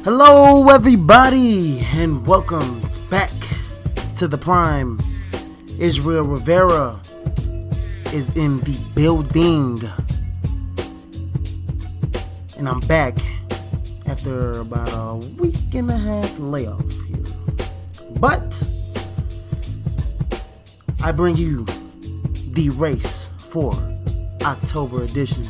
Hello everybody and welcome back to the Prime. Israel Rivera is in the building. And I'm back after about a week and a half layoff here. But I bring you the race for October edition.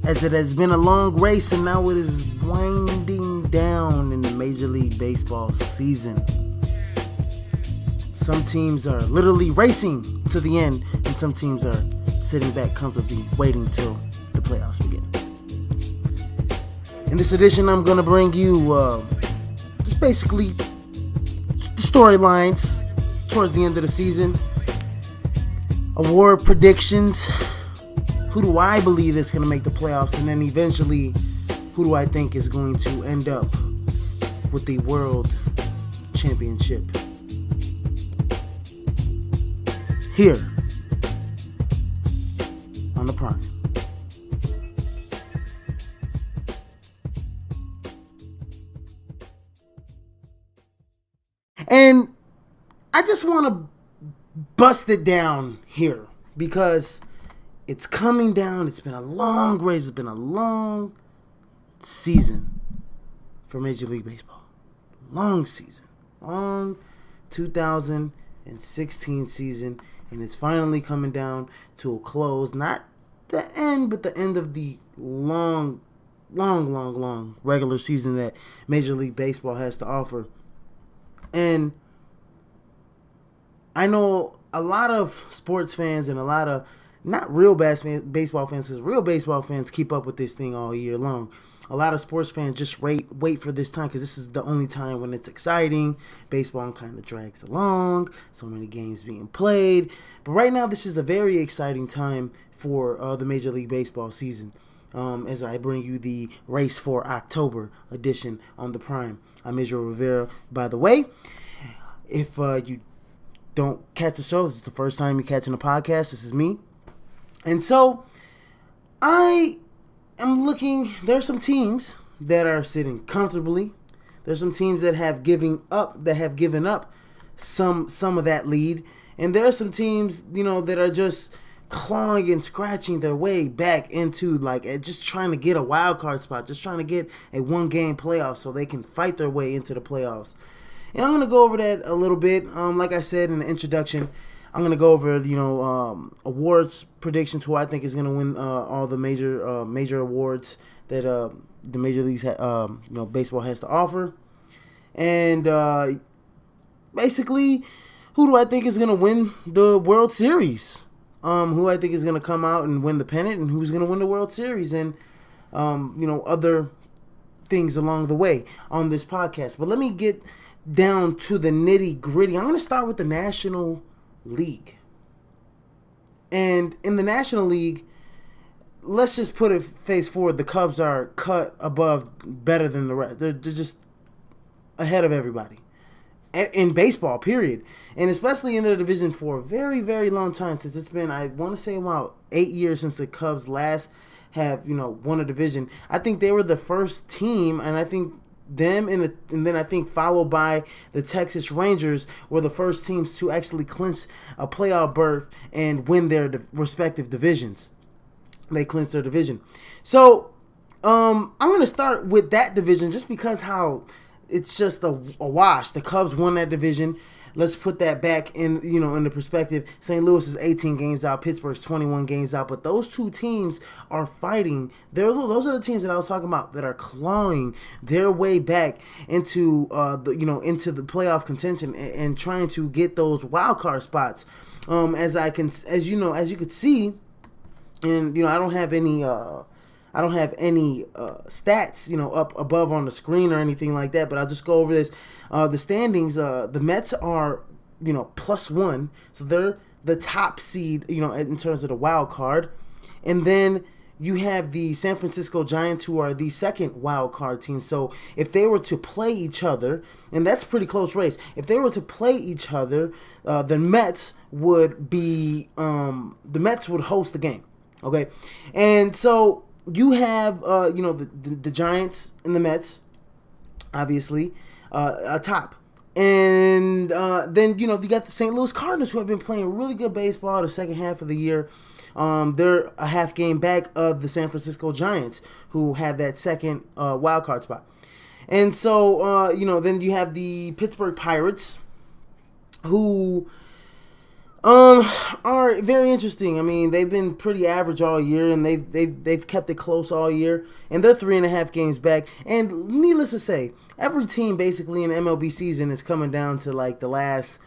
As it has been a long race and now it is winding down in the Major League Baseball season. Some teams are literally racing to the end and some teams are sitting back comfortably waiting till the playoffs begin. In this edition, I'm going to bring you just basically the storylines towards the end of the season, award predictions, who do I believe is going to make the playoffs, and then eventually, who do I think is going to end up with the World Championship here on the Prime. And I just want to bust it down here because it's coming down. It's been a long race. It's been a long season for Major League Baseball. Long season. Long 2016 season. And it's finally coming down to a close. Not the end, but the end of the long regular season that Major League Baseball has to offer. And I know a lot of sports fans and a lot of not real baseball fans, because real baseball fans keep up with this thing all year long. A lot of sports fans just wait for this time because this is the only time when it's exciting. Baseball kind of drags along, so many games being played. But right now, this is a very exciting time for the Major League Baseball season. As I bring you the Race for October edition on the Prime. I'm Israel Rivera, by the way. If you don't catch the show, this is the first time you're catching a podcast. This is me. And so, I am looking, there's some teams that are sitting comfortably. There's some teams that have given up some of that lead. And there are some teams, that are just clawing and scratching their way back into, just trying to get a wild card spot, just trying to get a one-game playoff so they can fight their way into the playoffs. And I'm going to go over that a little bit. Like I said in the introduction, I'm going to go over, awards predictions, who I think is going to win all the major awards that the Major Leagues, baseball has to offer. And basically, who do I think is going to win the World Series? Who I think is going to come out and win the pennant, and who's going to win the World Series, and, other things along the way on this podcast. But let me get down to the nitty-gritty. I'm going to start with the National League. And in the National League, let's just put it face forward, the Cubs are cut above better than the rest. They're just ahead of everybody in baseball, period. And especially in their division for a very, very long time, since it's been, I want to say about 8 years since the Cubs last have, won a division. I think they were the first team, and I think them and then I think followed by the Texas Rangers were the first teams to actually clinch a playoff berth and win their respective divisions. They clinched their division. So I'm going to start with that division just because how it's just a wash. The Cubs won that division. Let's put that back in, in the perspective. St. Louis is 18 games out. Pittsburgh's 21 games out. But those two teams are fighting. Those are the teams that I was talking about that are clawing their way back into into the playoff contention and trying to get those wild card spots. As you could see, and I don't have any stats, up above on the screen or anything like that, but I'll just go over this. The standings, the Mets are, +1, so they're the top seed, in terms of the wild card. And then you have the San Francisco Giants, who are the second wild card team. So if they were to play each other, and that's a pretty close race, if they were to play each other, the Mets would host the game. Okay, and so you have the Giants and the Mets, obviously, atop. And then, you got the St. Louis Cardinals, who have been playing really good baseball the second half of the year. They're a half game back of the San Francisco Giants, who have that second wild card spot. And so, then you have the Pittsburgh Pirates, who are very interesting. I mean, they've been pretty average all year, and they've kept it close all year, and they're 3.5 games back. And needless to say, every team basically in the MLB season is coming down to like the last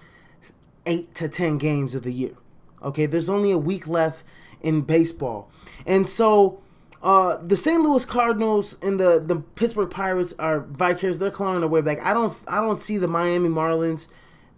8 to 10 games of the year. Okay, there's only a week left in baseball, and so the St. Louis Cardinals and the Pittsburgh Pirates are vicarious. They're clawing their way back. I don't see the Miami Marlins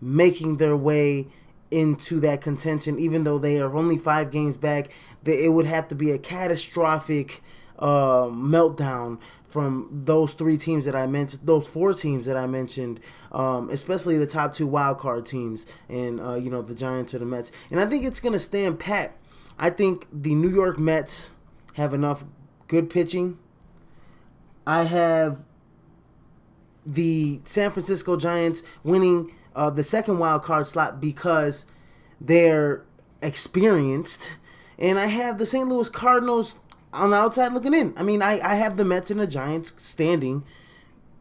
making their way into that contention, even though they are only 5 games back. It would have to be a catastrophic meltdown from those 3 teams that I mentioned, those 4 teams that I mentioned, especially the top 2 wild card teams, and the Giants or the Mets. And I think it's going to stand pat. I think the New York Mets have enough good pitching. I have the San Francisco Giants winning the second wild card slot because they're experienced. And I have the St. Louis Cardinals on the outside looking in. I mean, I have the Mets and the Giants staying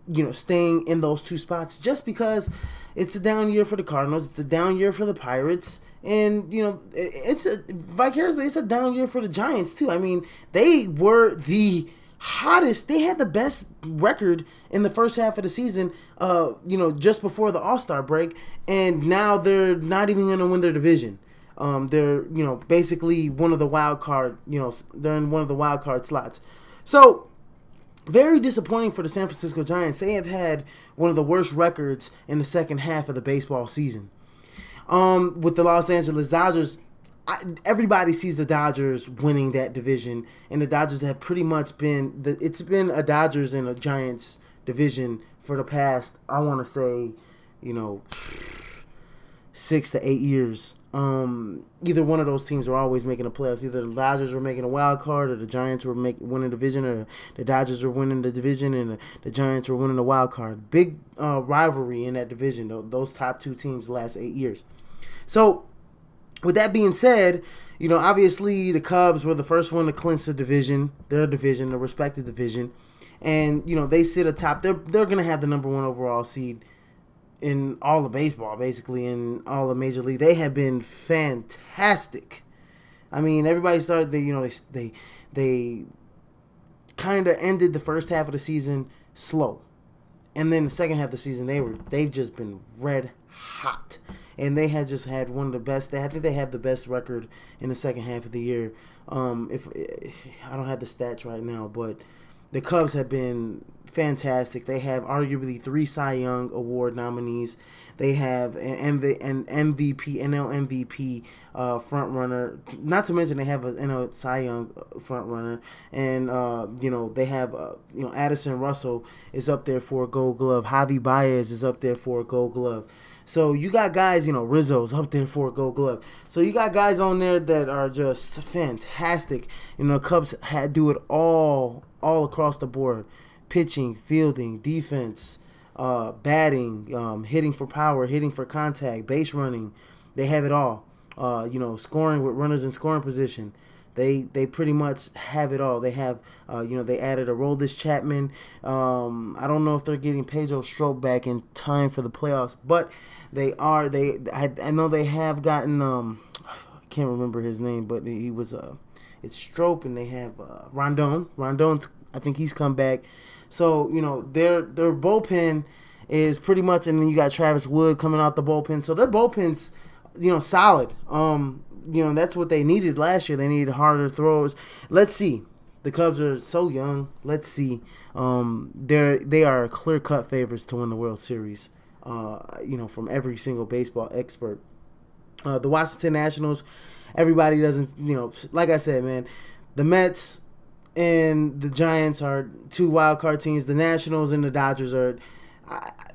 in those 2 spots just because it's a down year for the Cardinals. It's a down year for the Pirates. And, it's a down year for the Giants, too. I mean, they were the hottest. They had the best record in the first half of the season, just before the All-Star break. And now they're not even going to win their division. They're, basically one of the wild card, they're in one of the wild card slots. So, very disappointing for the San Francisco Giants. They have had one of the worst records in the second half of the baseball season. With the Los Angeles Dodgers, everybody sees the Dodgers winning that division, and the Dodgers have pretty much it's been a Dodgers and a Giants division for the past, I want to say, 6 to 8 years. Either one of those teams were always making the playoffs. Either the Dodgers were making a wild card, or the Giants were winning the division, or the Dodgers were winning the division and the Giants were winning the wild card. Big rivalry in that division, those top 2 teams the last 8 years. So, with that being said, obviously the Cubs were the first one to clinch the division, their respective division, and they sit atop. They're going to have the number 1 overall seed in all of baseball, basically, in all of Major League. They have been fantastic. I mean, everybody started. They kind of ended the first half of the season slow, and then the second half of the season they've just been red hot, and they had just had one of the best. I think they have the best record in the second half of the year. If I don't have the stats right now, but the Cubs have been fantastic. They have arguably 3 Cy Young Award nominees. They have an MVP, NL MVP front runner. Not to mention they have an NL Cy Young front runner, and they have Addison Russell is up there for a Gold Glove. Javi Baez is up there for a Gold Glove. So you got guys, Rizzo's up there for a Gold Glove. So you got guys on there that are just fantastic. Cubs had do it all across the board. Pitching, fielding, defense, batting, hitting for power, hitting for contact, base running. They have it all. Scoring with runners in scoring position. They pretty much have it all. They have, they added a Aroldis Chapman. I don't know if they're getting Pedro Strop back in time for the playoffs, but they are. I know they have gotten. I can't remember his name, but he was it's Strop, and they have Rondon. Rondon, I think he's come back. So their bullpen is pretty much, and then you got Travis Wood coming out the bullpen. So their bullpen's solid. That's what they needed last year. They needed harder throws. Let's see. The Cubs are so young. Let's see. They are clear-cut favorites to win the World Series. From every single baseball expert. The Washington Nationals, everybody doesn't. Like I said, man, the Mets and the Giants are 2 wild card teams. The Nationals and the Dodgers are.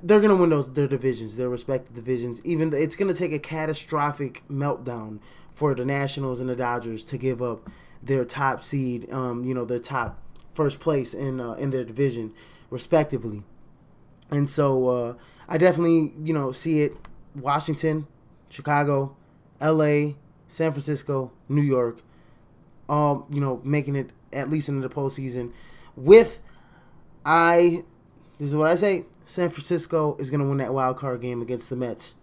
They're gonna win their divisions, their respective divisions. Even it's gonna take a catastrophic meltdown for the Nationals and the Dodgers to give up their top seed, their top first place in their division, respectively. And so I definitely, see it. Washington, Chicago, L.A., San Francisco, New York, all, making it at least into the postseason. This is what I say, San Francisco is going to win that wild card game against the Mets.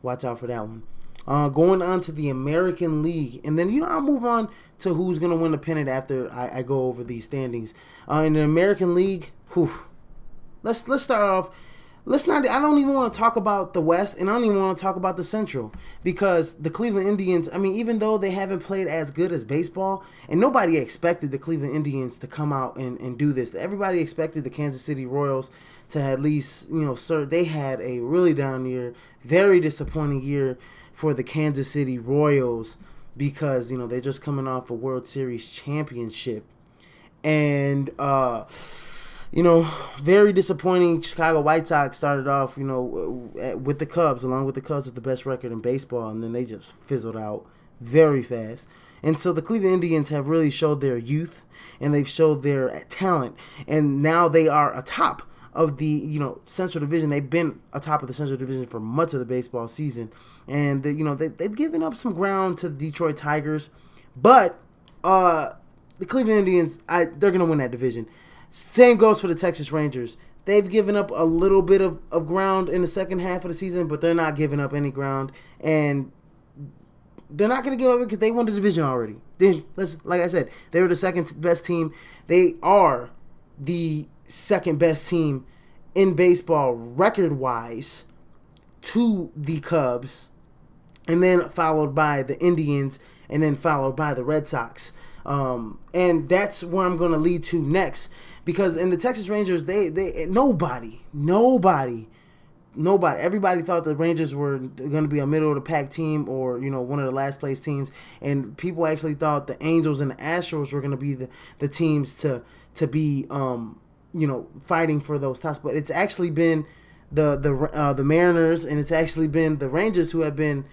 Watch out for that one. Going on to the American League, and then I'll move on to who's gonna win the pennant after I go over these standings. In the American League, let's start off. I don't even want to talk about the West, and I don't even want to talk about the Central, because the Cleveland Indians, even though they haven't played as good as baseball, and nobody expected the Cleveland Indians to come out and do this. Everybody expected the Kansas City Royals to at least, they had a really down year, very disappointing year for the Kansas City Royals, because, they're just coming off a World Series championship. And, very disappointing. Chicago White Sox started off, with the Cubs, along with the Cubs with the best record in baseball, and then they just fizzled out very fast. And so the Cleveland Indians have really showed their youth, and they've showed their talent, and now they are atop of the Central Division. They've been atop of the Central Division for much of the baseball season, and they've given up some ground to the Detroit Tigers, but the Cleveland Indians, they're gonna win that division. Same goes for the Texas Rangers. They've given up a little bit of ground in the second half of the season, but they're not giving up any ground, and they're not going to give up because they won the division already. Like I said, they were the second best team. They are the second best team in baseball record-wise to the Cubs, and then followed by the Indians, and then followed by the Red Sox. And that's where I'm going to lead to next, because in the Texas Rangers, nobody, everybody thought the Rangers were going to be a middle of the pack team, or one of the last place teams, and people actually thought the Angels and the Astros were going to be the teams to be fighting for those tops. But it's actually been the Mariners, and it's actually been the Rangers who have been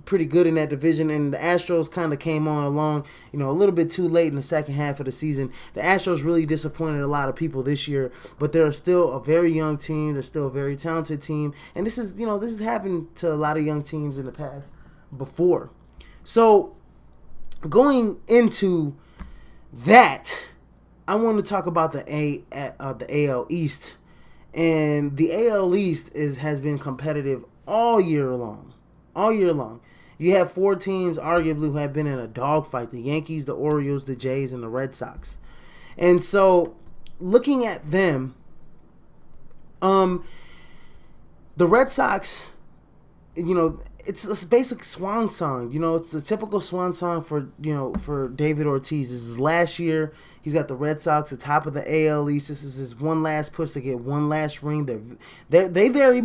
pretty good in that division, and the Astros kind of came on along, a little bit too late in the second half of the season. The Astros really disappointed a lot of people this year, but they're still a very young team. They're still a very talented team, and this has happened to a lot of young teams in the past before. So going into that, I want to talk about the AL East, and the AL East has been competitive all year long. All year long. You have four teams, arguably, who have been in a dogfight: the Yankees, the Orioles, the Jays, and the Red Sox. And so, looking at them, the Red Sox, it's a basic swan song. It's the typical swan song for David Ortiz. This is last year. He's got the Red Sox at the top of the AL East. This is his one last push to get one last ring. They very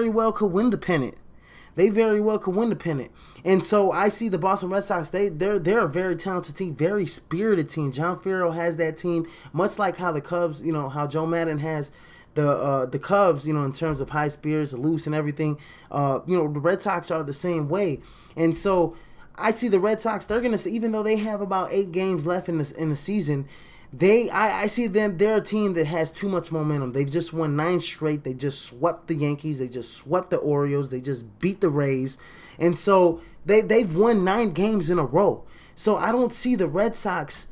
well could win the pennant. They very well could win the pennant. And so I see the Boston Red Sox, they're a very talented team, very spirited team. John Farrell has that team, much like how the Cubs, how Joe Madden has the Cubs, in terms of high spirits, loose and everything. The Red Sox are the same way. And so I see the Red Sox, they're going to, even though they have about 8 games left in the season, I see them, they're a team that has too much momentum. They've just won 9 straight. They just swept the Yankees. They just swept the Orioles. They just beat the Rays. And so they've won 9 games in a row. So I don't see the Red Sox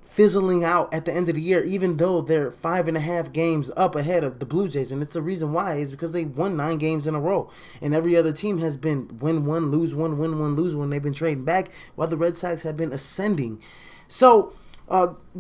fizzling out at the end of the year, even though they're 5.5 games up ahead of the Blue Jays. And it's the reason why is because they won 9 games in a row. And every other team has been win 1, lose 1, win 1, lose 1. They've been trading back, while the Red Sox have been ascending. So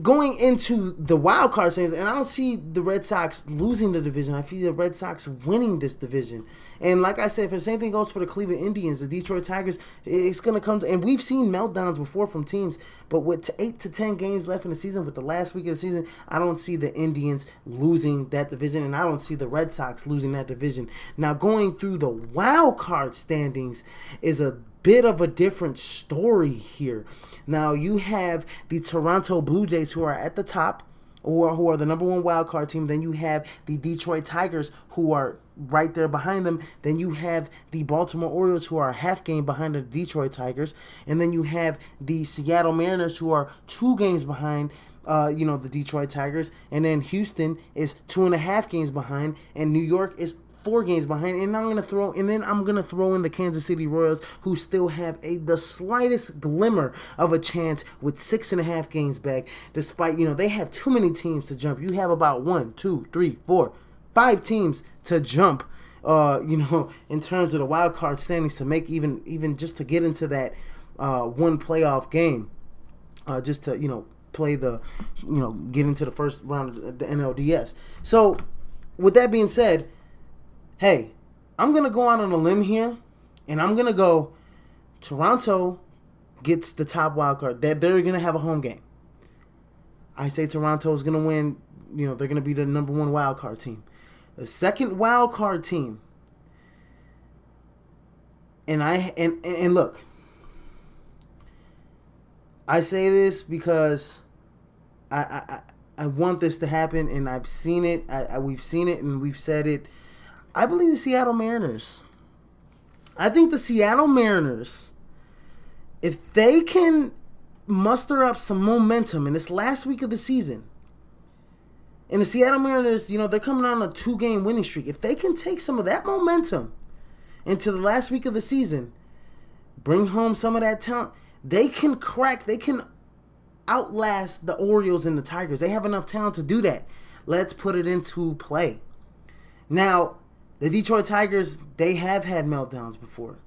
going into the wild card series, and I don't see the Red Sox losing the division. I see the Red Sox winning this division. And like I said, the same thing goes for the Cleveland Indians, the Detroit Tigers. It's going to come to, and we've seen meltdowns before from teams, but with 8 to 10 games left in the season, with the last week of the season, I don't see the Indians losing that division, and I don't see the Red Sox losing that division. Now, going through the wild card standings is a bit of a different story here. Now, you have the Toronto Blue Jays, who are at the top who are the number one wild card team. Then you have the Detroit Tigers, who are right there behind them. Then you have the Baltimore Orioles, who are a half game behind the Detroit Tigers. And then you have the Seattle Mariners, who are 2 games behind the Detroit Tigers. And then Houston is 2.5 games behind, and New York is 4 games behind. And I'm gonna throw in the Kansas City Royals, who still have the slightest glimmer of a chance with 6.5 games back, despite they have too many teams to jump. You have about 1, 2, 3, 4, 5 teams to jump. In terms of the wild card standings, to make even just to get into that one playoff game, just to play get into the first round of the NLDS. So with that being said, hey, I'm going to go out on a limb here, and I'm going to go Toronto gets the top wild card. They're going to have a home game. I say Toronto's going to win. They're going to be the number one wild card team. The second wild card team, and look, I say this because I want this to happen, and I've seen it. We've seen it, and we've said it. I believe the Seattle Mariners. I think the Seattle Mariners, if they can muster up some momentum in this last week of the season, and the Seattle Mariners, they're coming on a 2-game winning streak. If they can take some of that momentum into the last week of the season, bring home some of that talent, they can outlast the Orioles and the Tigers. They have enough talent to do that. Let's put it into play. Now, the Detroit Tigers, they have had meltdowns before.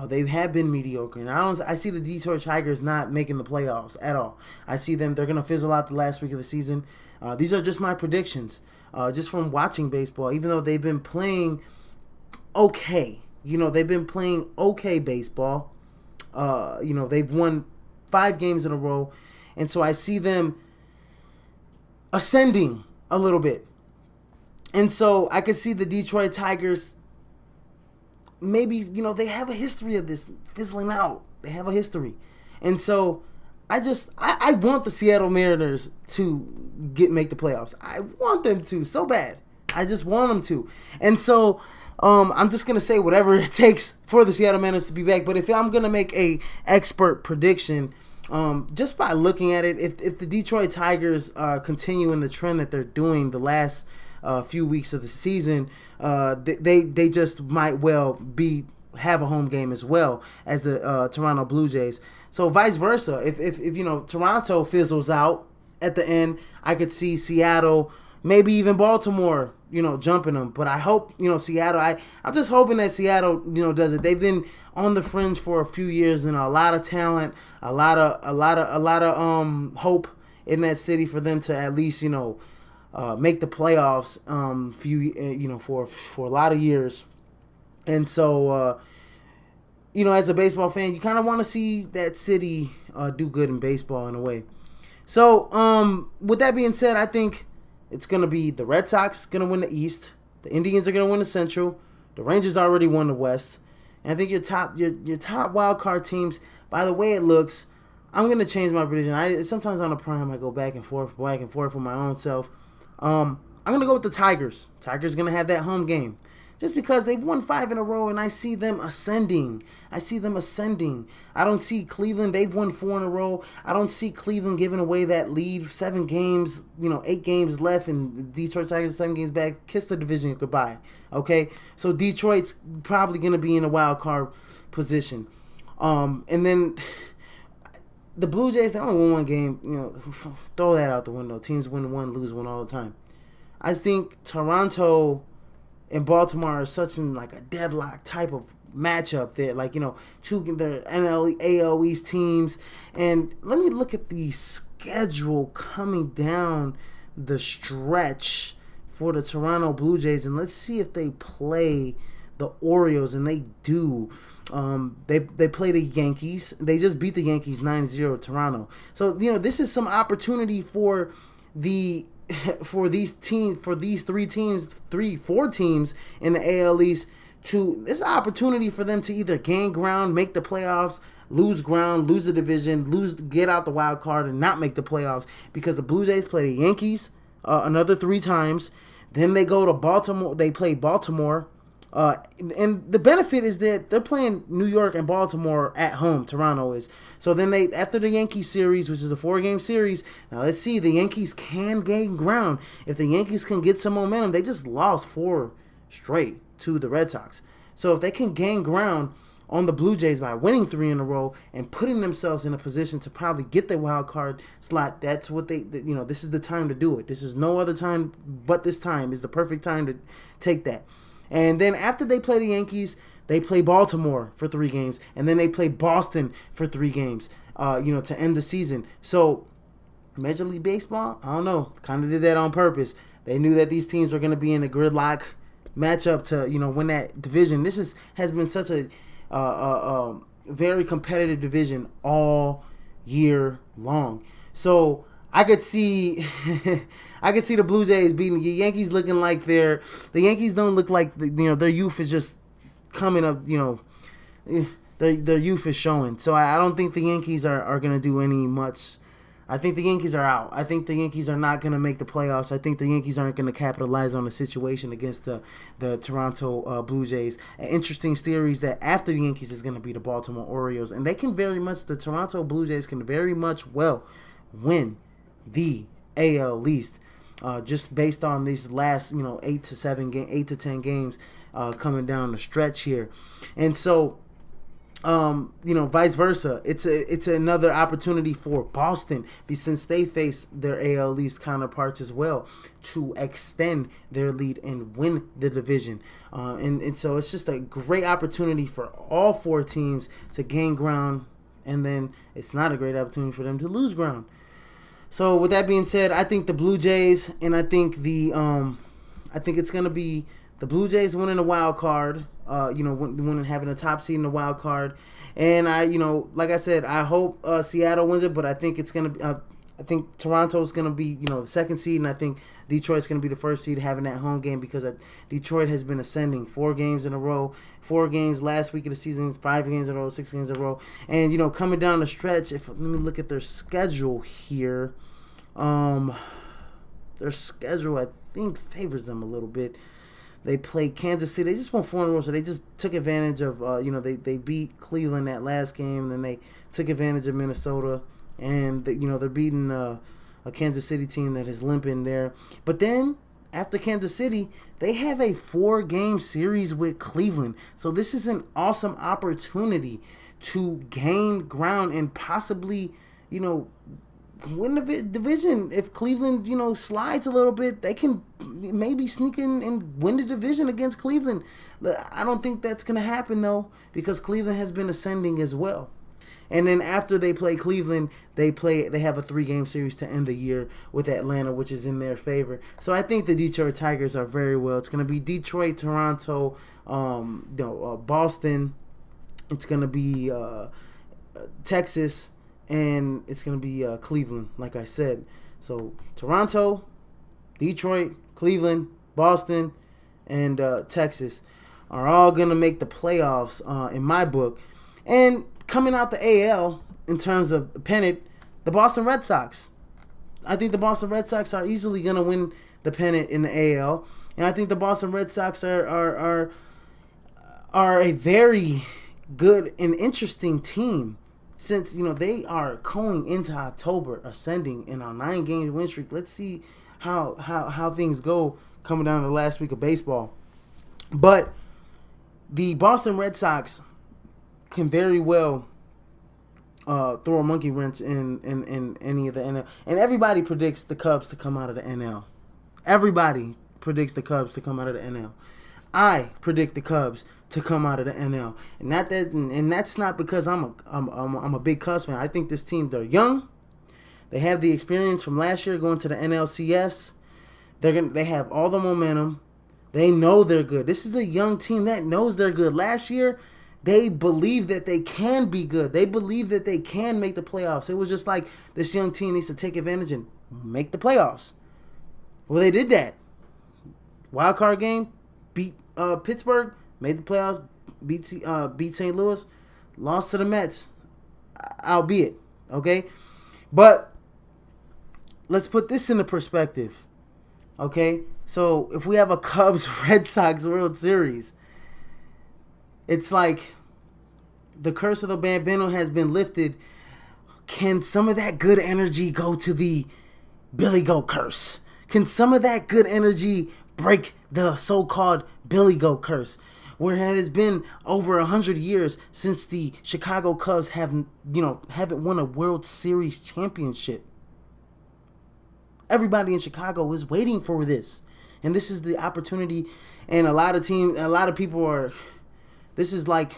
They have been mediocre, and I see the Detroit Tigers not making the playoffs at all. I see they're going to fizzle out the last week of the season. These are just my predictions, just from watching baseball. Even though they've been playing okay, they've been playing okay baseball. They've won 5 games in a row, and so I see them ascending a little bit. And so I could see the Detroit Tigers, maybe, they have a history of this fizzling out. They have a history. And so I want the Seattle Mariners to make the playoffs. I want them to so bad. I just want them to. And so I'm just going to say whatever it takes for the Seattle Mariners to be back. But if I'm going to make a expert prediction, just by looking at it, if the Detroit Tigers continue in the trend that they're doing the last few weeks of the season, they just might well have a home game as well as the Toronto Blue Jays. So vice versa, if Toronto fizzles out at the end, I could see Seattle, maybe even Baltimore, jumping them. But I hope Seattle. I'm just hoping that Seattle does it. They've been on the fringe for a few years, and a lot of talent, a lot of hope in that city for them to at least make the playoffs for a lot of years. And so as a baseball fan, you kind of want to see that city do good in baseball in a way. So with that being said, I think it's going to be the Red Sox going to win the East, the Indians are going to win the Central, the Rangers already won the West, and I think your top wild card teams, by the way it looks, I'm going to change my prediction. Sometimes on the prime I go back and forth for my own self. I'm going to go with the Tigers. Tigers going to have that home game. Just because they've won 5 in a row, and I see them ascending. I don't see Cleveland. They've won 4 in a row. I don't see Cleveland giving away that lead. 7 games, 8 games left, and Detroit Tigers 7 games back. Kiss the division goodbye. Okay? So Detroit's probably going to be in a wild card position. And then the Blue Jays, they only won 1 game. Throw that out the window. Teams win 1, lose 1 all the time. I think Toronto and Baltimore are such in like a deadlock type of matchup there. Like, two their NL, AL East teams. And let me look at the schedule coming down the stretch for the Toronto Blue Jays, and let's see if they play the Orioles, and they do. They play the Yankees. They just beat the Yankees 9-0 Toronto. So, this is some opportunity for these 4 teams in the AL East this is an opportunity for them to either gain ground, make the playoffs, lose ground, lose the division, get out the wild card, and not make the playoffs, because the Blue Jays play the Yankees another 3 times. Then they go to Baltimore. They play Baltimore. And the benefit is that they're playing New York and Baltimore at home. Toronto is. So then after the Yankees series, which is a 4-game series, now let's see, the Yankees can gain ground. If the Yankees can get some momentum, they just lost 4 straight to the Red Sox. So if they can gain ground on the Blue Jays by winning 3 in a row and putting themselves in a position to probably get the wild card slot, that's what this is the time to do it. This is no other time but this time is the perfect time to take that. And then after they play the Yankees, they play Baltimore for 3 games, and then they play Boston for 3 games, to end the season. So Major League Baseball, I don't know, kind of did that on purpose. They knew that these teams were going to be in a gridlock matchup to win that division. This has been such a very competitive division all year long. So I could see the Blue Jays beating the Yankees, looking like the Yankees don't look like their youth is just coming up. Their youth is showing. So I don't think the Yankees are going to do any much. I think the Yankees are out. I think the Yankees are not going to make the playoffs. I think the Yankees aren't going to capitalize on the situation against the Toronto Blue Jays. An interesting series that after the Yankees is going to be the Baltimore Orioles, and the Toronto Blue Jays can very much well win the AL East, just based on these last 8 to 10 games coming down the stretch here. And so vice versa, it's another opportunity for Boston, since they face their AL East counterparts as well, to extend their lead and win the division. And so it's just a great opportunity for all 4 teams to gain ground, and then it's not a great opportunity for them to lose ground. So with that being said, I think the Blue Jays, and I think it's gonna be the Blue Jays winning the wild card, winning, having a top seed in the wild card, and like I said, I hope Seattle wins it, but I think it's gonna be, I think Toronto's gonna be the second seed, and I think Detroit's gonna be the first seed, having that home game, because Detroit has been ascending 4 games in a row, 4 games last week of the season, 5 games in a row, 6 games in a row, and coming down the stretch. Let me look at their schedule here. Their schedule, I think, favors them a little bit. They play Kansas City. They just won 4 in a row, so they just took advantage of, they beat Cleveland that last game, then they took advantage of Minnesota, and, they're beating a Kansas City team that is limping there. But then, after Kansas City, they have a 4-game series with Cleveland. So this is an awesome opportunity to gain ground and possibly, win the division. If Cleveland, slides a little bit, they can maybe sneak in and win the division against Cleveland. I don't think that's going to happen, though, because Cleveland has been ascending as well. And then after they play Cleveland, they have a 3-game series to end the year with Atlanta, which is in their favor. So I think the Detroit Tigers are very well. It's going to be Detroit, Toronto, Boston. It's going to be Texas. And it's going to be Cleveland, like I said. So Toronto, Detroit, Cleveland, Boston, and Texas are all going to make the playoffs in my book. And coming out the AL, in terms of the pennant, the Boston Red Sox. I think the Boston Red Sox are easily going to win the pennant in the AL. And I think the Boston Red Sox are a very good and interesting team. Since, they are going into October ascending in our 9-game win streak. Let's see how things go coming down to the last week of baseball. But the Boston Red Sox can very well throw a monkey wrench in any of the NL. And everybody predicts the Cubs to come out of the NL. Everybody predicts the Cubs to come out of the NL. I predict the Cubs to come out of the NL, and that's not because I'm a big Cubs fan. I think this team, they're young, they have the experience from last year going to the NLCS. They have all the momentum. They know they're good. This is a young team that knows they're good. Last year, they believe that they can be good. They believe that they can make the playoffs. It was just like, this young team needs to take advantage and make the playoffs. Well, they did that. Wild card game, beat Pittsburgh, made the playoffs, beat St. Louis, lost to the Mets, albeit, okay? But let's put this into perspective, okay? So if we have a Cubs-Red Sox World Series, it's like the curse of the Bambino has been lifted. Can some of that good energy go to the Billy Goat curse? Can some of that good energy break the so-called Billy Goat curse? Where it has been over 100 years since the Chicago Cubs haven't won a World Series championship. Everybody in Chicago is waiting for this. And this is the opportunity, and a lot of people are, this is like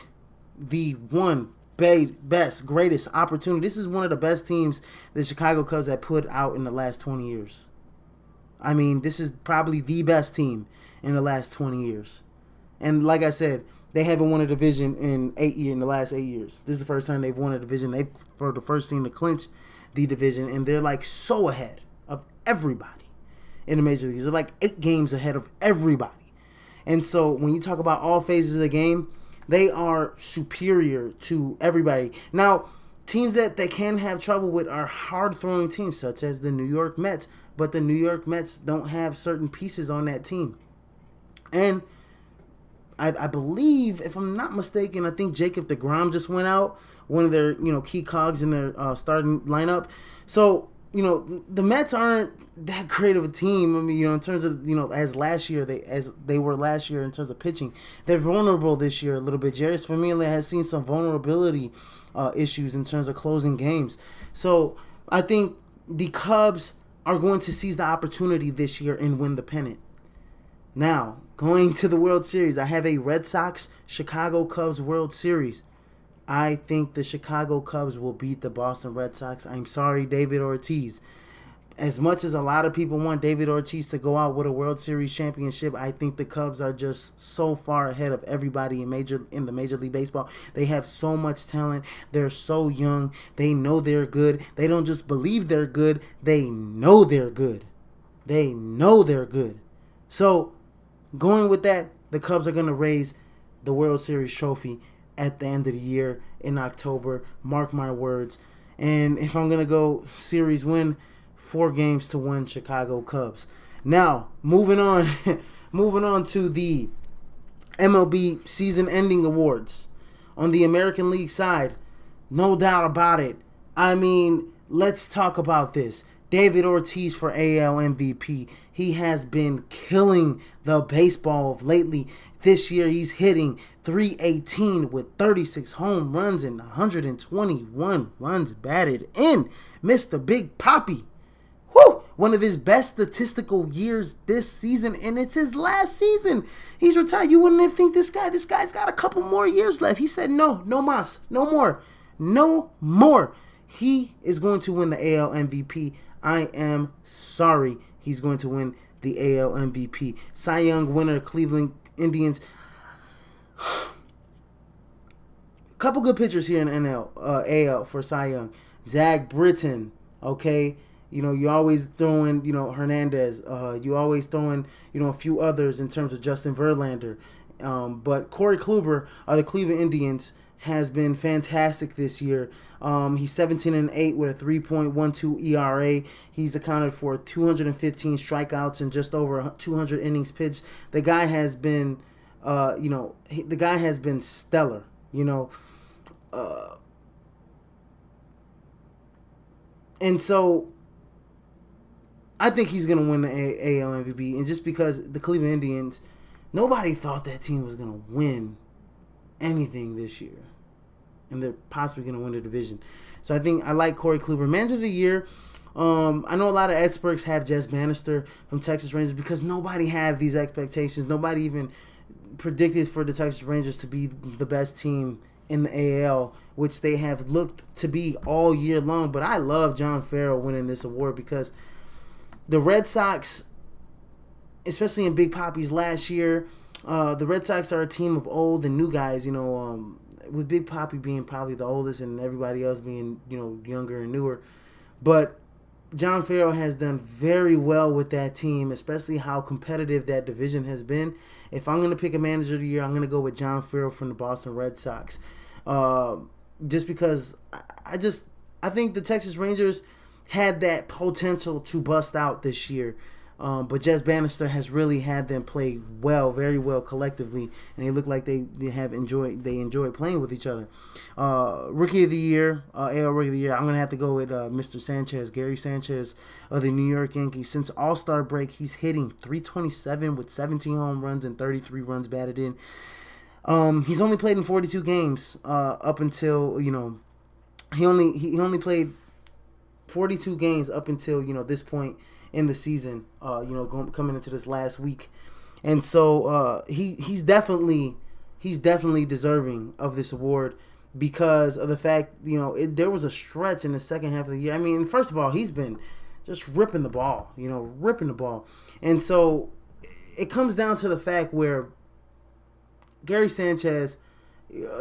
the one best, greatest opportunity. This is one of the best teams the Chicago Cubs have put out in the last 20 years. I mean, this is probably the best team in the last 20 years. And like I said, they haven't won a division in the last 8 years. This is the first time they've won a division. They for the first team to clinch the division, and they're like so ahead of everybody in the major leagues. They're like 8 games ahead of everybody. And so when you talk about all phases of the game, they are superior to everybody. Now, teams that they can have trouble with are hard-throwing teams, such as the New York Mets. But the New York Mets don't have certain pieces on that team. And I believe, if I'm not mistaken, I think Jacob deGrom just went out, one of their key cogs in their starting lineup. So the Mets aren't that great of a team. I mean, in terms of as they were last year in terms of pitching, they're vulnerable this year a little bit. Jeurys Familia has seen some vulnerability issues in terms of closing games. So I think the Cubs are going to seize the opportunity this year and win the pennant. Now, going to the World Series, I have a Red Sox Chicago Cubs World Series. I think the Chicago Cubs will beat the Boston Red Sox. I'm sorry, David Ortiz. As much as a lot of people want David Ortiz to go out with a World Series championship, I think the Cubs are just so far ahead of everybody in the Major League Baseball. They have so much talent. They're so young. They know they're good. They don't just believe they're good. They know they're good. They know they're good. So, going with that, the Cubs are going to raise the World Series trophy at the end of the year in October. Mark my words. And if I'm going to go series win, 4-1 Chicago Cubs. Now, moving on to the MLB season-ending awards. On the American League side, no doubt about it. I mean, let's talk about this. David Ortiz for AL MVP. He has been killing the baseball of lately. This year, he's hitting .318 with 36 home runs and 121 runs batted in. Mr. Big Papi. Woo! One of his best statistical years this season, and it's his last season. He's retired. You wouldn't think this guy's got a couple more years left. He said, no más, no more. No more. He is going to win the AL MVP. I am sorry. He's going to win the AL MVP. Cy Young winner, Cleveland Indians. A couple good pitchers here in AL for Cy Young. Zach Britton, okay. You always throw in, Hernandez. You always throw in, a few others in terms of Justin Verlander. But Corey Kluber of the Cleveland Indians has been fantastic this year. He's 17-8 with a 3.12 ERA. He's accounted for 215 strikeouts and just over 200 innings pitched. The guy has been, stellar. And so I think he's going to win the AL MVP. And just because the Cleveland Indians, nobody thought that team was going to win anything this year. And they're possibly going to win the division. So I think I like Corey Kluber. Manager of the Year, I know a lot of experts have Jess Bannister from Texas Rangers because nobody had these expectations. Nobody even predicted for the Texas Rangers to be the best team in the AL, which they have looked to be all year long. But I love John Farrell winning this award because the Red Sox, especially in Big Papi's last year, the Red Sox are a team of old and new guys, with Big Papi being probably the oldest and everybody else being, younger and newer. But John Farrell has done very well with that team, especially how competitive that division has been. If I'm going to pick a manager of the year, I'm going to go with John Farrell from the Boston Red Sox. Just because I think the Texas Rangers had that potential to bust out this year. But Jess Bannister has really had them play well, very well collectively, and they look like they enjoy playing with each other. Rookie of the Year, AL Rookie of the Year, I'm gonna have to go with Mr. Sanchez, Gary Sanchez of the New York Yankees. Since All-Star break, he's hitting .327 with 17 home runs and 33 runs batted in. He's only played in 42 games up until he only played 42 games up until this point in the season, coming into this last week, and so he's definitely deserving of this award because of the fact there was a stretch in the second half of the year. I mean, first of all, he's been just ripping the ball, and so it comes down to the fact where Gary Sanchez,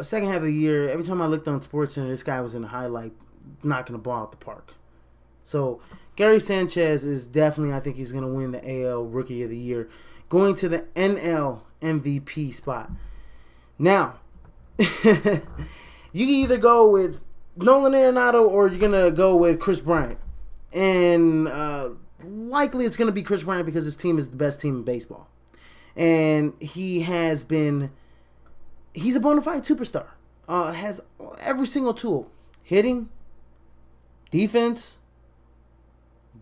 second half of the year, every time I looked on SportsCenter, this guy was in the highlight knocking the ball out the park. So Gary Sanchez is definitely, I think he's going to win the AL Rookie of the Year, going to the NL MVP spot. Now, you can either go with Nolan Arenado or you're going to go with Chris Bryant. And likely it's going to be Chris Bryant because his team is the best team in baseball. And he's a bona fide superstar. Has every single tool. Hitting, defense,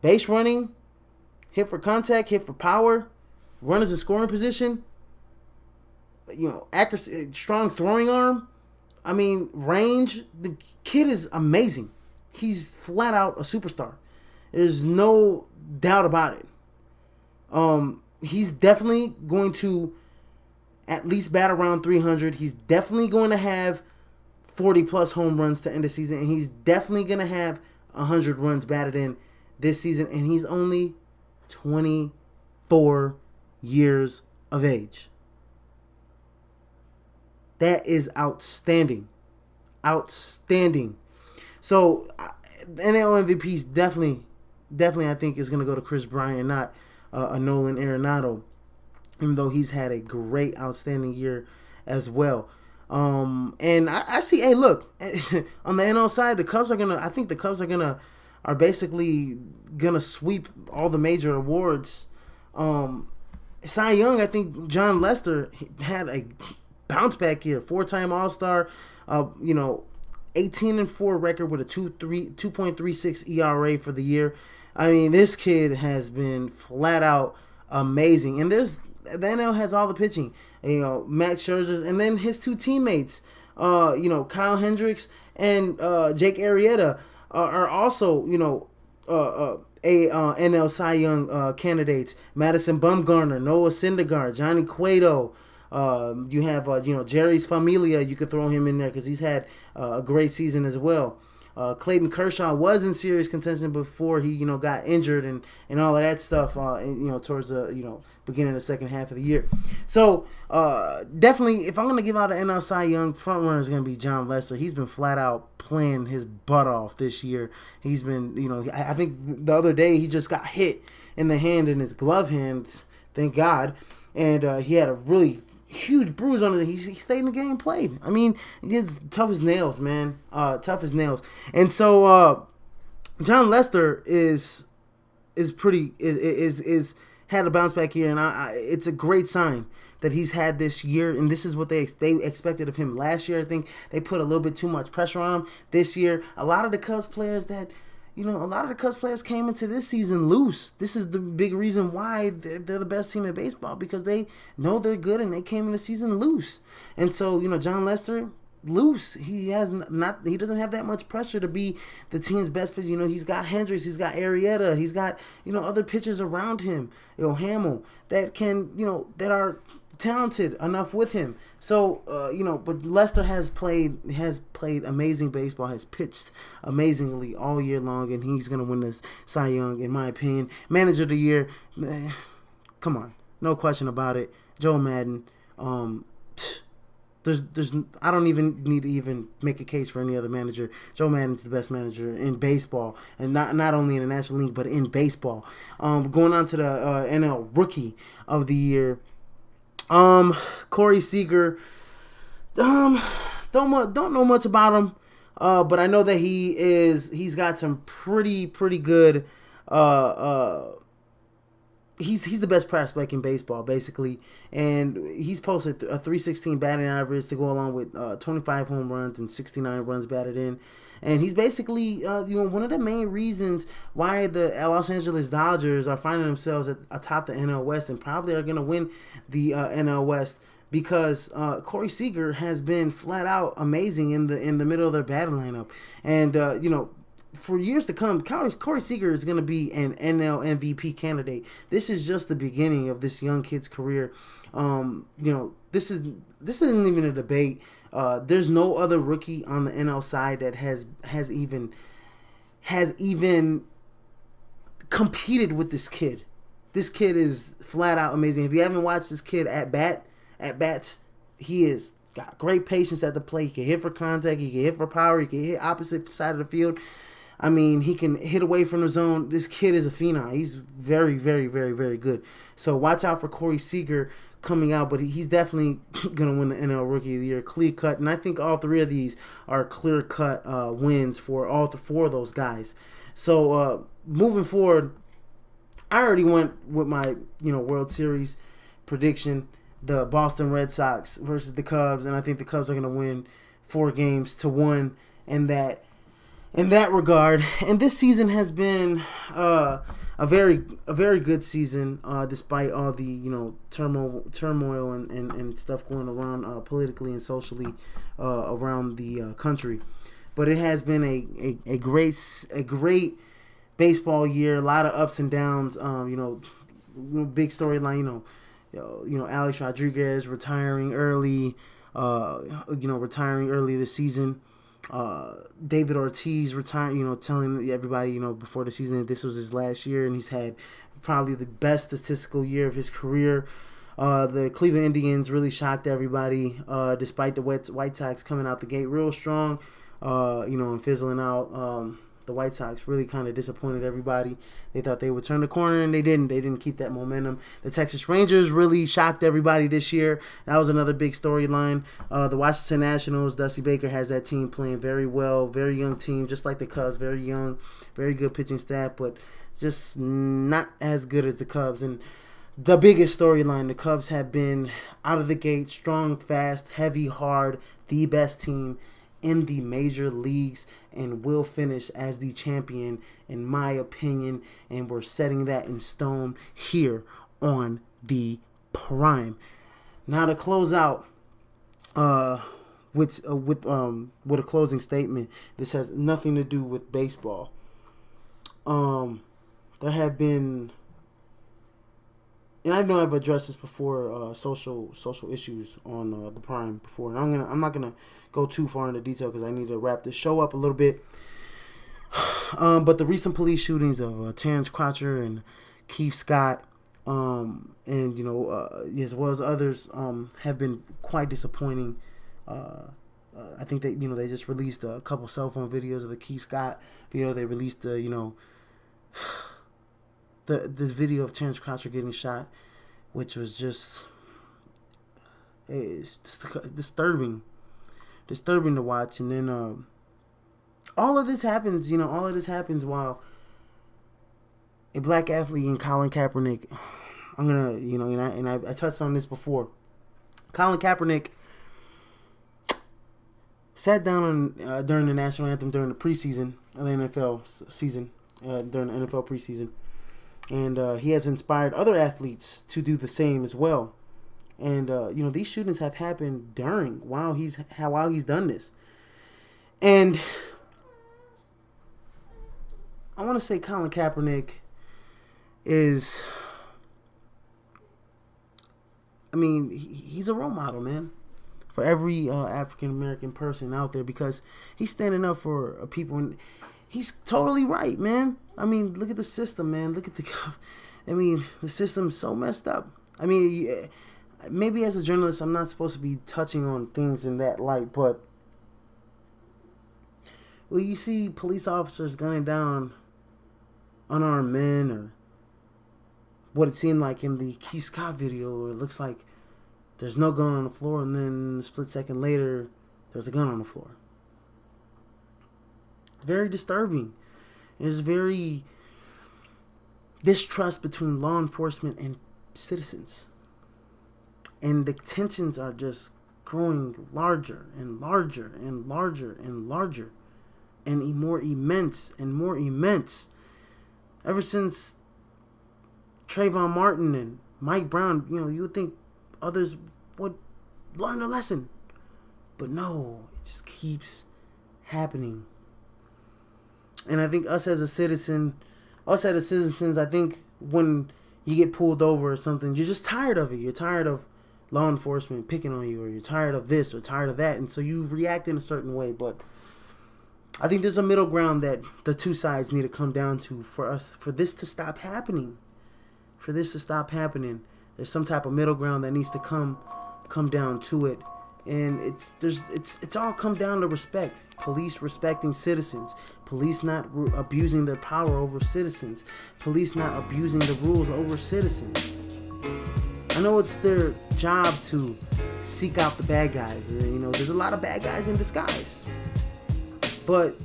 base running, hit for contact, hit for power, runners in scoring position, accuracy, strong throwing arm. I mean, range. The kid is amazing. He's flat out a superstar. There's no doubt about it. He's definitely going to at least bat around 300. He's definitely going to have 40-plus home runs to end the season, and he's definitely going to have 100 runs batted in this season, and he's only 24 years of age. That is outstanding. Outstanding. So, NL MVP is definitely, I think, is going to go to Chris Bryant, not a Nolan Arenado, even though he's had a great, outstanding year as well. And I see, hey, look, on the NL side, the Cubs are basically gonna sweep all the major awards. Cy Young, I think John Lester had a bounce back year, 4-time All-Star, 18-4 record with a 2.36 ERA for the year. I mean, this kid has been flat out amazing, and the NL has all the pitching. Max Scherzer, and then his two teammates, Kyle Hendricks and Jake Arrieta are also, NL Cy Young candidates. Madison Bumgarner, Noah Syndergaard, Johnny Cueto. You have, Jerry's Familia. You could throw him in there because he's had a great season as well. Clayton Kershaw was in serious contention before he, got injured and all of that stuff, towards the, beginning of the second half of the year. So, definitely, if I'm going to give out an NL Cy Young, front runner is going to be John Lester. He's been flat out playing his butt off this year. He's been, I think the other day he just got hit in the hand, in his glove hand, thank God, and he had a really huge bruise on it. He stayed in the game, played. I mean, it's tough as nails, man. Tough as nails. And so John Lester is had a bounce back here, and it's a great sign that he's had this year, and this is what they expected of him last year. I think they put a little bit too much pressure on him this year. A lot of the Cubs players came into this season loose. This is the big reason why they're the best team in baseball, because they know they're good and they came in the season loose. And so, John Lester, loose. He doesn't have that much pressure to be the team's best pitcher. He's got Hendricks, he's got Arrieta, he's got, other pitchers around him, Hamill, that can, that are talented enough with him. So, but Lester has played amazing baseball, has pitched amazingly all year long, and he's going to win this Cy Young, in my opinion. Manager of the Year, come on, no question about it. Joe Madden, there's I don't even need to even make a case for any other manager. Joe Maddon's the best manager in baseball, and not only in the National League but in baseball. Going on to the NL Rookie of the Year, Corey Seager. Don't know much about him, but I know that he's got some pretty good. He's the best prospect in baseball, basically, and he's posted a 316 batting average to go along with 25 home runs and 69 runs batted in. And he's basically, one of the main reasons why the Los Angeles Dodgers are finding themselves atop the NL West and probably are going to win the NL West, because Corey Seager has been flat out amazing in the middle of their batting lineup. And for years to come, Corey Seager is going to be an NL MVP candidate. This is just the beginning of this young kid's career. This isn't even a debate. There's no other rookie on the NL side that has even competed with this kid. This kid is flat out amazing. If you haven't watched this kid at bats, he is got great patience at the plate. He can hit for contact. He can hit for power. He can hit opposite side of the field. I mean, he can hit away from the zone. This kid is a phenom. He's very, very, very, very good. So watch out for Corey Seager coming out, but he's definitely going to win the NL Rookie of the Year, clear cut. And I think all three of these are clear cut wins for all four of those guys. So moving forward, I already went with my World Series prediction, the Boston Red Sox versus the Cubs, and I think the Cubs are going to win 4-1 in that regard. And this season has been a very good season, despite all the turmoil and stuff going around politically and socially around the country. But it has been a great baseball year. A lot of ups and downs. Big storyline. Alex Rodriguez retiring early. Retiring early this season. David Ortiz retiring, telling everybody, before the season that this was his last year, and he's had probably the best statistical year of his career. The Cleveland Indians really shocked everybody, despite the White Sox coming out the gate real strong, and fizzling out. The White Sox really kind of disappointed everybody. They thought they would turn the corner, and they didn't. They didn't keep that momentum. The Texas Rangers really shocked everybody this year. That was another big storyline. The Washington Nationals, Dusty Baker has that team playing very well. Very young team, just like the Cubs. Very young, very good pitching staff, but just not as good as the Cubs. And the biggest storyline, the Cubs have been out of the gate, strong, fast, heavy, hard, the best team in the major leagues, and will finish as the champion, in my opinion. And we're setting that in stone here on the Prime. Now to close out with a closing statement. This has nothing to do with baseball. There have been, and I know I've addressed this before, social issues on the Prime before, and I'm not gonna go too far into detail because I need to wrap this show up a little bit. But the recent police shootings of Terrence Crotcher and Keith Scott, and as well as others, have been quite disappointing. I think that they just released a couple cell phone videos of the Keith Scott video. They released the video of Terrence Crotcher getting shot, which was just disturbing to watch. And then all of this happens while a black athlete in Colin Kaepernick, I'm gonna and I touched on this before. Colin Kaepernick sat down during the national anthem during the preseason of the NFL season, during the NFL preseason. And he has inspired other athletes to do the same as well. And these shootings have happened while he's done this. And I want to say Colin Kaepernick is, he's a role model, man, for every African American person out there, because he's standing up for people. And he's totally right, man. Look at the system, man. The system's so messed up. maybe as a journalist, I'm not supposed to be touching on things in that light, but when you see police officers gunning down unarmed men, or what it seemed like in the Keith Scott video, where it looks like there's no gun on the floor, and then a split second later, there's a gun on the floor. Very disturbing. There's very distrust between law enforcement and citizens. And the tensions are just growing larger and larger and larger and larger. And more immense and more immense. Ever since Trayvon Martin and Mike Brown, you would think others would learn a lesson. But no, it just keeps happening. And I think us as citizens, I think when you get pulled over or something, you're just tired of it. You're tired of law enforcement picking on you, or you're tired of this or tired of that. And so you react in a certain way. But I think there's a middle ground that the two sides need to come down to for this to stop happening. For this to stop happening, there's some type of middle ground that needs to come down to it. And it's all come down to respect. Police respecting citizens. Police not abusing their power over citizens. Police not abusing the rules over citizens. I know it's their job to seek out the bad guys. There's a lot of bad guys in disguise. But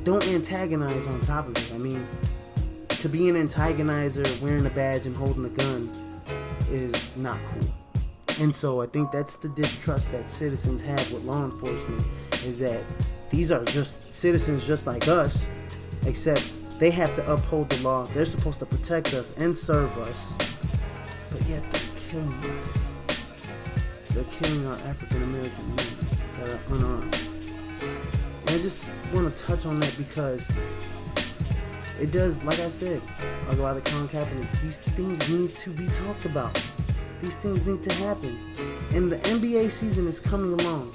don't antagonize on top of it. I mean, to be an antagonizer wearing a badge and holding a gun is not cool. And so I think that's the distrust that citizens have with law enforcement, is that these are just citizens just like us, except they have to uphold the law. They're supposed to protect us and serve us, but yet they're killing us. They're killing our African American men that are unarmed. And I just want to touch on that because it does, like I said, about Colin Kaepernick, these things need to be talked about. These things need to happen. And the NBA season is coming along.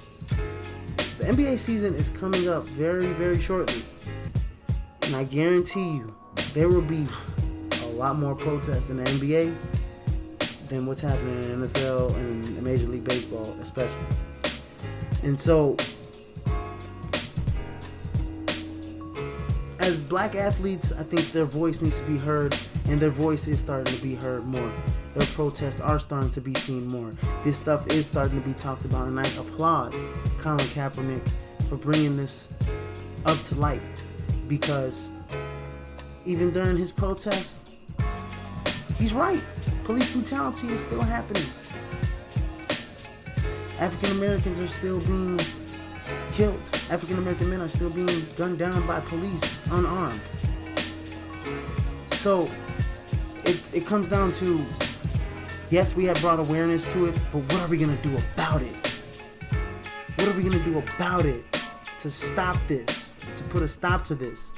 The NBA season is coming up very, very shortly. And I guarantee you, there will be a lot more protests in the NBA than what's happening in the NFL and Major League Baseball, especially. And so, as black athletes, I think their voice needs to be heard, and their voice is starting to be heard more. Their protests are starting to be seen more. This stuff is starting to be talked about, and I applaud Colin Kaepernick for bringing this up to light, because even during his protests, he's right. Police brutality is still happening. African Americans are still being killed. African American men are still being gunned down by police unarmed. So it comes down to, yes, we have brought awareness to it, but what are we going to do about it? What are we going to do about it to stop this, to put a stop to this?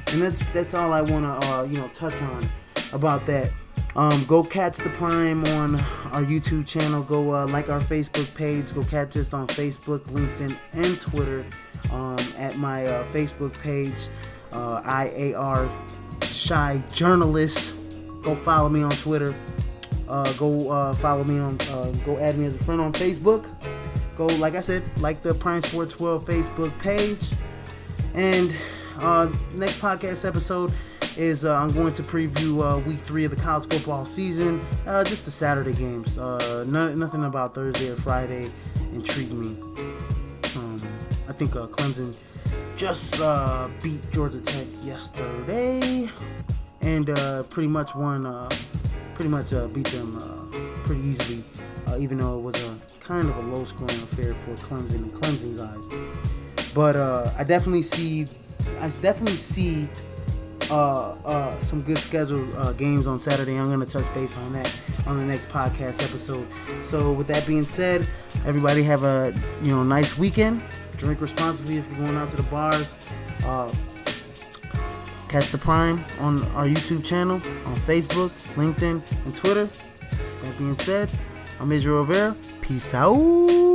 And that's all I want to touch on about that. Go catch the Prime on our YouTube channel. Go like our Facebook page. Go catch us on Facebook, LinkedIn, and Twitter. At my Facebook page, IAR Shy Journalist. Go follow me on Twitter. Go follow me on. Go add me as a friend on Facebook. Go, like I said, like the Prime Sports World Facebook page. And next podcast episode is I'm going to preview week 3 of the college football season. Just the Saturday games. Nothing about Thursday or Friday intrigued me. I think Clemson just beat Georgia Tech yesterday, and pretty much beat them pretty easily, even though it was a kind of a low-scoring affair for Clemson in Clemson's eyes. But I definitely see some good scheduled games on Saturday. I'm going to touch base on that on the next podcast episode. So with that being said, everybody have a nice weekend. Drink responsibly if you're going out to the bars. Catch the Prime on our YouTube channel, on Facebook, LinkedIn, and Twitter. That being said, I'm Israel Rivera. Peace out.